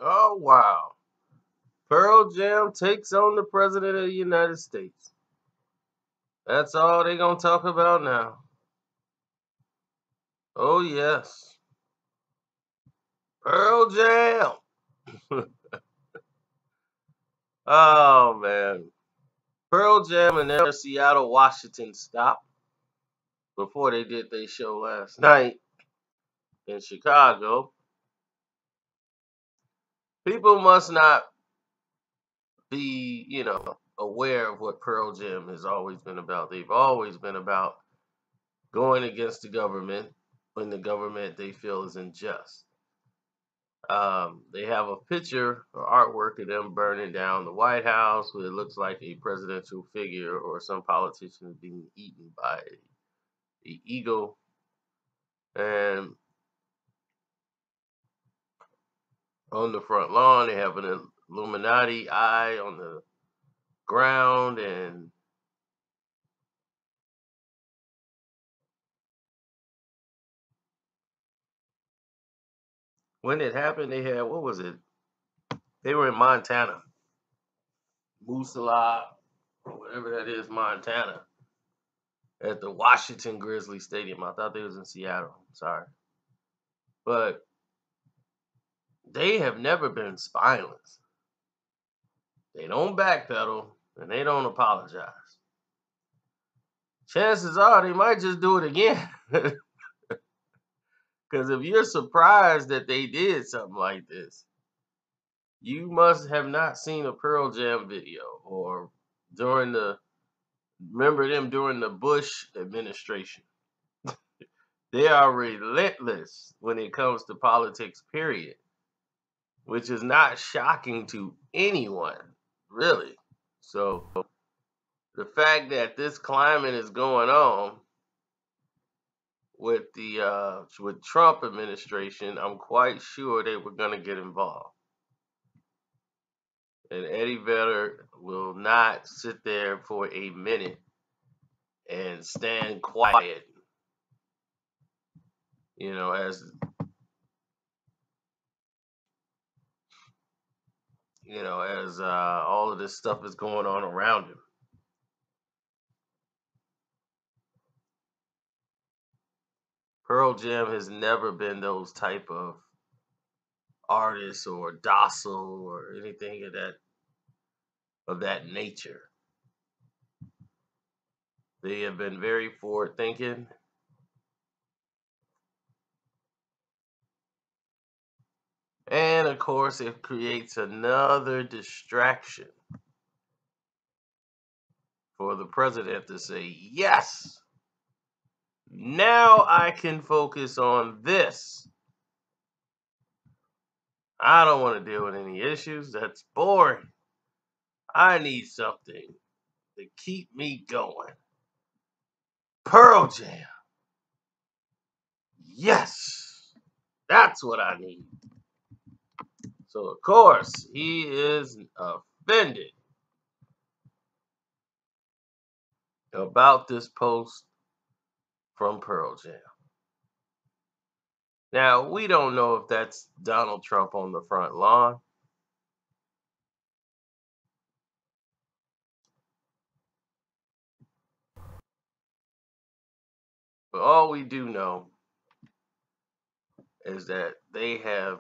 Oh, wow. Pearl Jam takes on the President of the United States. That's all they're going to talk about now. Oh, yes. Pearl Jam. Oh, man. Pearl Jam and their Seattle, Washington stop before they did their show last night in Chicago. People must not be, aware of what Pearl Jam has always been about. They've always been about going against the government when the government they feel is unjust. They have a picture or artwork of them burning down the White House, where it looks like a presidential figure or some politician being eaten by the eagle. And on the front lawn, they have an Illuminati eye on the ground, and when it happened, they had, what was it? They were in Montana, Musala, or whatever that is, Montana, at the Washington Grizzly Stadium. I thought they was in Seattle. Sorry, but they have never been spineless. They don't backpedal and they don't apologize. Chances are they might just do it again. Because if you're surprised that they did something like this, you must have not seen a Pearl Jam video or during the remember them during the Bush administration. They are relentless when it comes to politics, period, which is not shocking to anyone, really. So the fact that this climate is going on with the with Trump administration, I'm quite sure they were going to get involved. And Eddie Vedder will not sit there for a minute and stand quiet, as all of this stuff is going on around him. Pearl Jam has never been those type of artists or docile or anything of that nature. They have been very forward thinking. And of course, it creates another distraction for the president to say, yes, now I can focus on this. I don't want to deal with any issues. That's boring. I need something to keep me going. Pearl Jam. Yes, that's what I need. So, of course, he is offended about this post from Pearl Jam. Now, we don't know if that's Donald Trump on the front lawn. But all we do know is that they have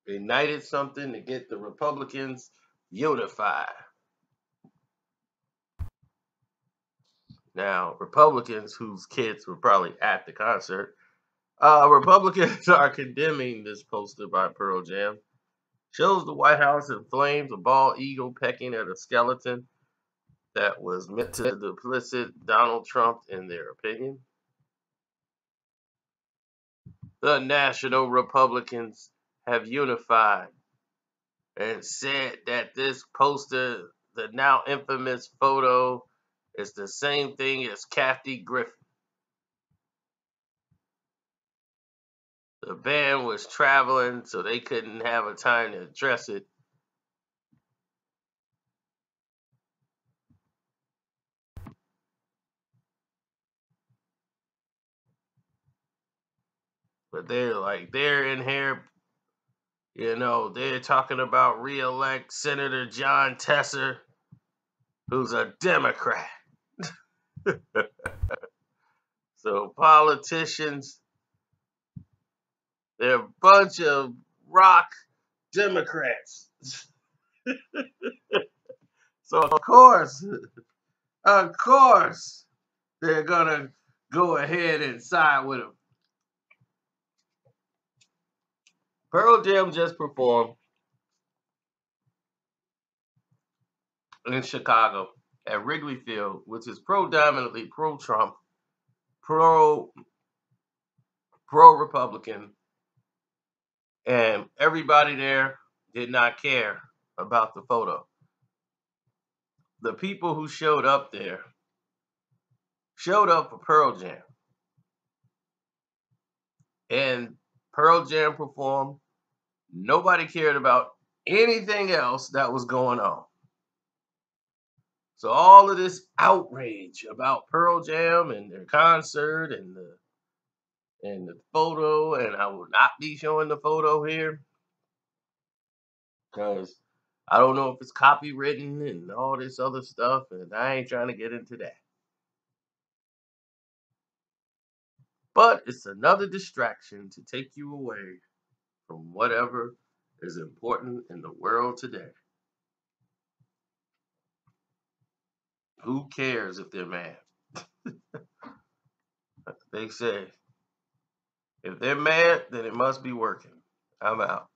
ignited something to get the Republicans unified. Now, Republicans whose kids were probably at the concert, Republicans are condemning this poster by Pearl Jam. Shows the White House in flames, a bald eagle pecking at a skeleton that was meant to duplicate Donald Trump, in their opinion. The National Republicans have unified and said that this poster, the now infamous photo, is the same thing as Kathy Griffin. The band was traveling, so they couldn't have a time to address it. But they're in here, they're talking about re-elect Senator John Tesser, who's a Democrat. So politicians, they're a bunch of rock Democrats. So of course, they're gonna go ahead and side with him. Pearl Jam just performed in Chicago at Wrigley Field, which is predominantly pro-Trump, pro pro-Republican, and everybody there did not care about the photo. The people who showed up there showed up for Pearl Jam, and Pearl Jam performed. Nobody cared about anything else that was going on. So all of this outrage about Pearl Jam and their concert and the photo, and I will not be showing the photo here because I don't know if it's copywritten and all this other stuff, and I ain't trying to get into that. But it's another distraction to take you away from whatever is important in the world today. Who cares if they're mad? They say if they're mad, then it must be working. I'm out.